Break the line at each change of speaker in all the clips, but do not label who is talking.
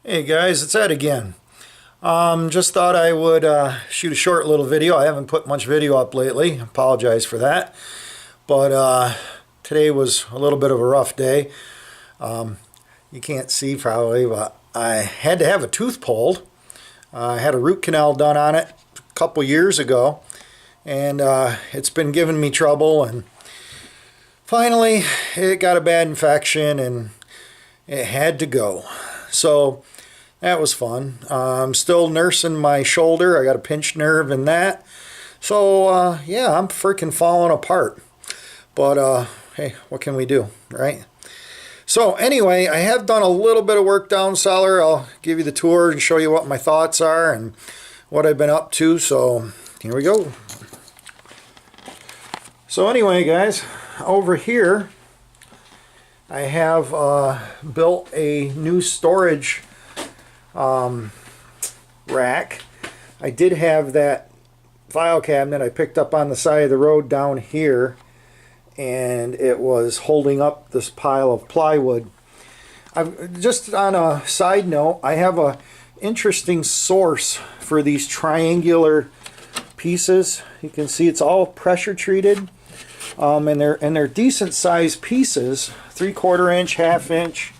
Hey guys, it's Ed again. Just thought I would shoot a short little video. I haven't put much video up lately. Apologize for that. But today was a little bit of a rough day. You can't see probably, but I had to have a tooth pulled. I had a root canal done on it a couple years ago, and it's been giving me trouble. And finally, it got a bad infection, and it had to go. So that was fun. I'm still nursing my shoulder. I got a pinched nerve in that. So yeah, I'm freaking falling apart. But hey, what can we do, right? So anyway, I have done a little bit of work down cellar. I'll give you the tour and show you what my thoughts are and what I've been up to. So here we go. So anyway, guys, over here I have built a new storage rack. I did have that file cabinet I picked up on the side of the road down here, and it was holding up this pile of plywood. Just on a side note, I have a interesting source for these triangular pieces. You can see it's all pressure treated, and they're decent sized pieces, 3/4 inch, 1/2 inch.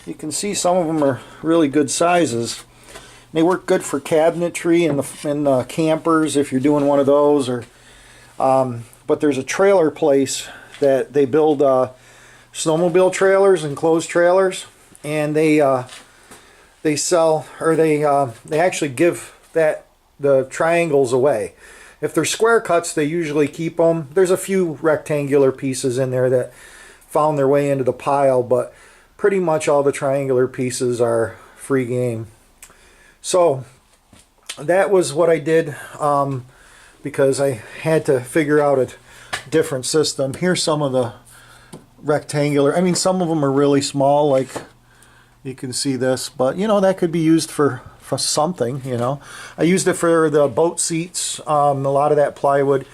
You can see some of them are really good sizes. They work good for cabinetry and the campers if you're doing one of those. Or but there's a trailer place that they build snowmobile trailers and closed trailers, and they sell, or they actually give the triangles away. If they're square cuts, they usually keep them. There's a few rectangular pieces in there that found their way into the pile, but pretty much all the triangular pieces are free game. So that was what I did, because I had to figure out a different system. Here's some of the rectangular. I mean, some of them are really small, like you can see this, but you know, that could be used for something, you know. I used it for the boat seats. A lot of that plywood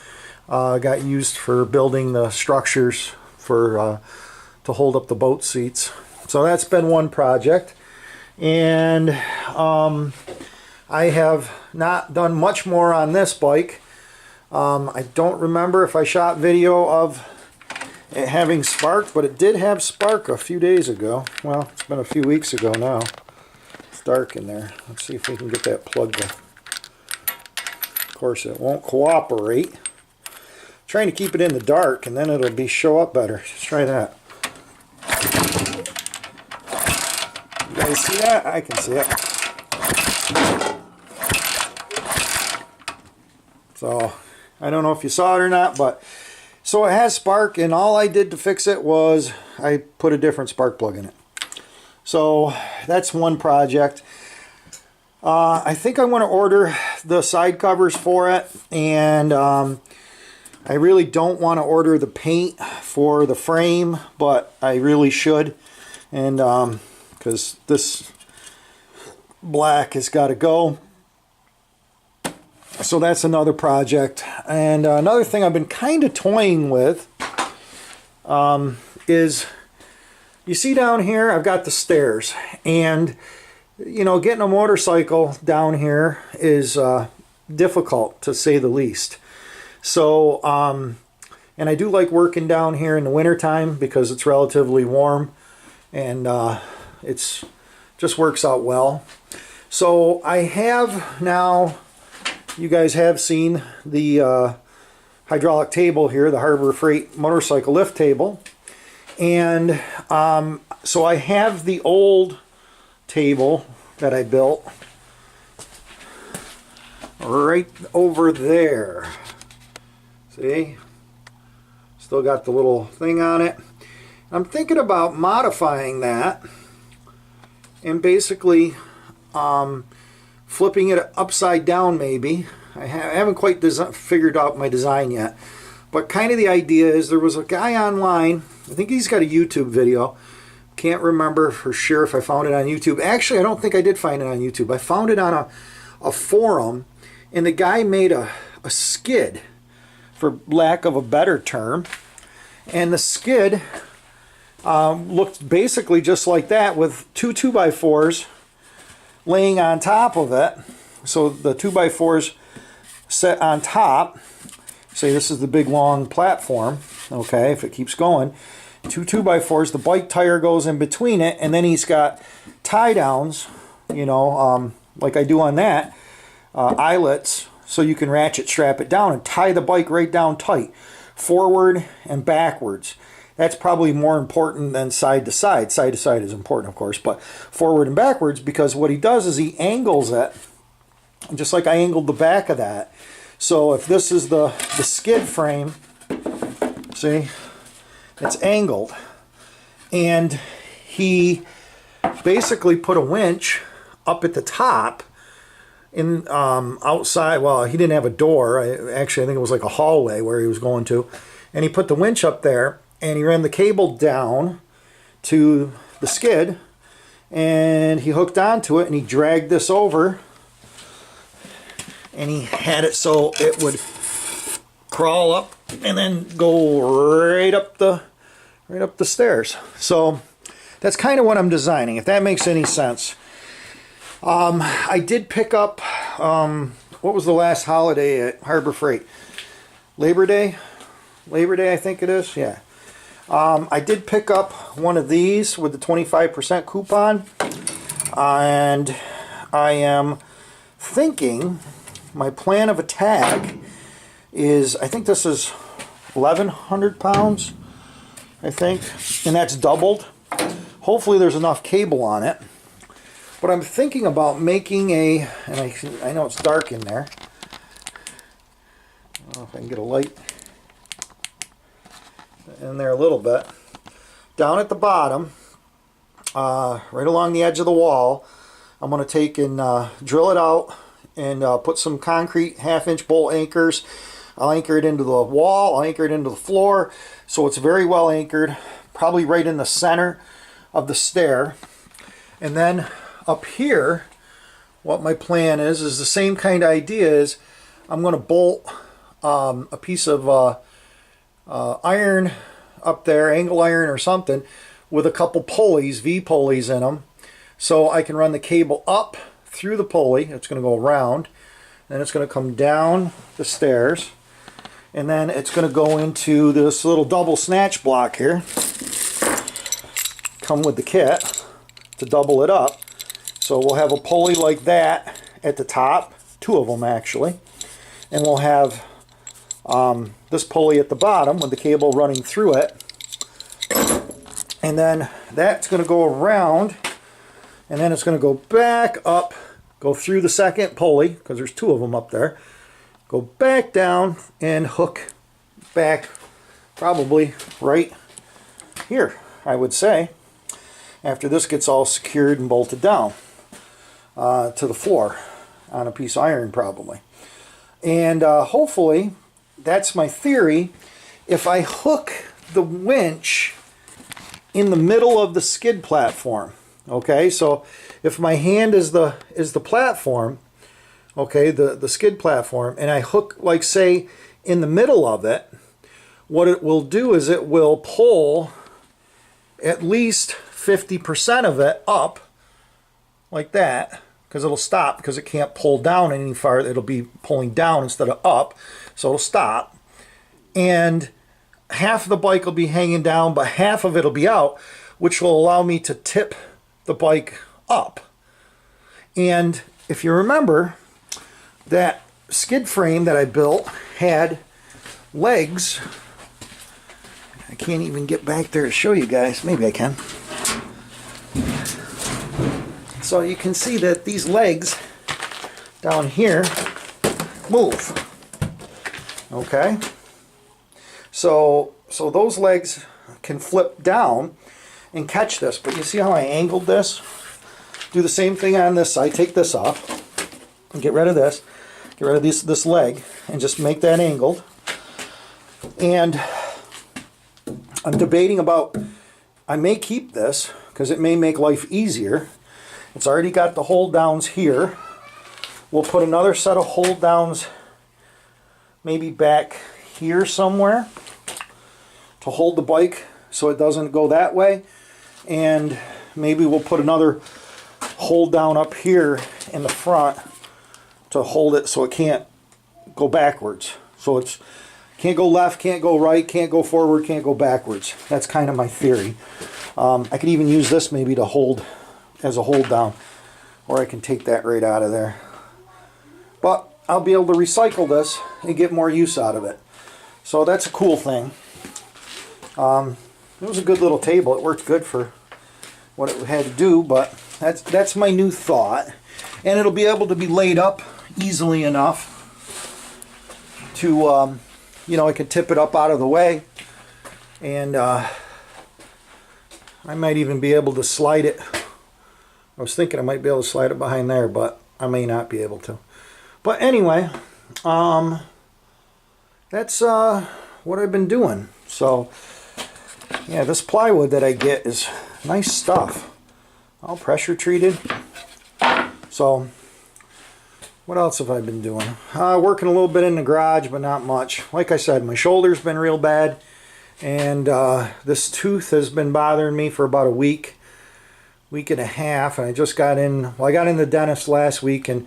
got used for building the structures for to hold up the boat seats. So that's been one project, and I have not done much more on this bike. I don't remember if I shot video of it having spark, but it did have spark a few days ago. Well, it's been a few weeks ago now. It's dark in there. Let's see if we can get that plugged in. Of course, it won't cooperate. I'm trying to keep it in the dark, and then it'll show up better. Let's try that. You guys see that? I can see it. So I don't know if you saw it or not, but so it has spark, and all I did to fix it was I put a different spark plug in it. So that's one project. I think I want to order the side covers for it, and I really don't want to order the paint for the frame, but I really should, and because this black has got to go. So that's another project. And another thing I've been kind of toying with is, you see down here I've got the stairs, and you know, getting a motorcycle down here is difficult, to say the least. So and I do like working down here in the wintertime because it's relatively warm, and it's just works out well. So I have now, you guys have seen the hydraulic table here, the Harbor Freight motorcycle lift table. And so I have the old table that I built right over there. See? Still got the little thing on it. I'm thinking about modifying that and basically flipping it upside down maybe. I haven't quite figured out my design yet, but kind of the idea is, there was a guy online, I think he's got a YouTube video, can't remember for sure if I found it on YouTube. Actually, I don't think I did find it on YouTube. I found it on a forum, and the guy made a skid, for lack of a better term, and the skid looked basically just like that, with two 2x4s laying on top of it. So the 2x4's set on top. Say this is the big long platform. Okay, if it keeps going, two 2x4s, the bike tire goes in between it, and then he's got tie downs, you know, like I do on that, eyelets, so you can ratchet strap it down and tie the bike right down tight, forward and backwards. That's probably more important than side to side. Side to side is important, of course, but forward and backwards, because what he does is he angles it, just like I angled the back of that. So if this is the skid frame, see, it's angled, and he basically put a winch up at the top in outside. Well, he didn't have a door. Actually, I think it was like a hallway where he was going to, and he put the winch up there, and he ran the cable down to the skid, and he hooked onto it, and he dragged this over, and he had it so it would crawl up and then go right up the stairs. So that's kind of what I'm designing, if that makes any sense. I did pick up, what was the last holiday at Harbor Freight? Labor Day, I think it is. Yeah. I did pick up one of these with the 25% coupon, and I am thinking my plan of attack is, I think this is 1,100 pounds, I think, and that's doubled. Hopefully there's enough cable on it. But I'm thinking about making a, and I know it's dark in there. I don't know if I can get a light in there a little bit. Down at the bottom, right along the edge of the wall, I'm going to take and drill it out and put some concrete 1/2-inch bolt anchors. I'll anchor it into the wall, I'll anchor it into the floor, so it's very well anchored, probably right in the center of the stair. And then up here, what my plan is the same kind of idea. Is I'm going to bolt a piece of iron up there, angle iron or something, with a couple pulleys, V-pulleys in them, so I can run the cable up through the pulley. It's going to go around, then it's going to come down the stairs, and then it's going to go into this little double snatch block here, come with the kit to double it up. So we'll have a pulley like that at the top, 2 of them actually, and we'll have this pulley at the bottom with the cable running through it, and then that's going to go around, and then it's going to go back up, go through the second pulley, because there's 2 of them up there, go back down and hook back probably right here, I would say, after this gets all secured and bolted down to the floor on a piece of iron probably. And hopefully, that's my theory, if I hook the winch in the middle of the skid platform, okay, so if my hand is the platform, okay, the skid platform, and I hook, like, say, in the middle of it, what it will do is it will pull at least 50% of it up like that, because it'll stop, because it can't pull down any farther. It'll be pulling down instead of up, so it'll stop, and half of the bike will be hanging down, but half of it will be out, which will allow me to tip the bike up. And if you remember, that skid frame that I built had legs. I can't even get back there to show you guys. Maybe I can. So you can see that these legs down here move. Okay? So those legs can flip down and catch this. But you see how I angled this? Do the same thing on this side. Take this off and get rid of this. Get rid of this leg and just make that angled. And I'm debating about, I may keep this because it may make life easier. It's already got the hold downs here. We'll put another set of hold downs maybe back here somewhere to hold the bike so it doesn't go that way. And maybe we'll put another hold down up here in the front to hold it so it can't go backwards. So it's can't go left, can't go right, can't go forward, can't go backwards. That's kind of my theory. I could even use this maybe to hold as a hold down, or I can take that right out of there. But I'll be able to recycle this and get more use out of it. So that's a cool thing. It was a good little table. It worked good for what it had to do, but that's my new thought. And it'll be able to be laid up easily enough to, you know, I can tip it up out of the way, and I might even be able to slide it. I was thinking I might be able to slide it behind there, but I may not be able to. But anyway, that's what I've been doing. So yeah, this plywood that I get is nice stuff, all pressure treated. So what else have I been doing? Working a little bit in the garage, but not much. Like I said, my shoulder's been real bad, and this tooth has been bothering me for about a week and a half, and I just got in, well, I got in the dentist last week, and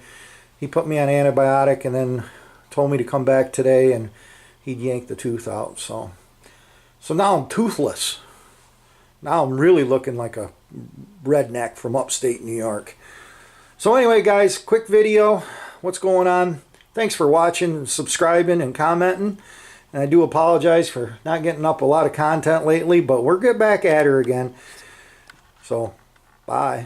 he put me on antibiotic and then told me to come back today and he'd yank the tooth out. So now I'm toothless. Now I'm really looking like a redneck from upstate New York. So anyway, guys, quick video. What's going on? Thanks for watching and subscribing and commenting. And I do apologize for not getting up a lot of content lately, but we'll get back at her again. So, bye.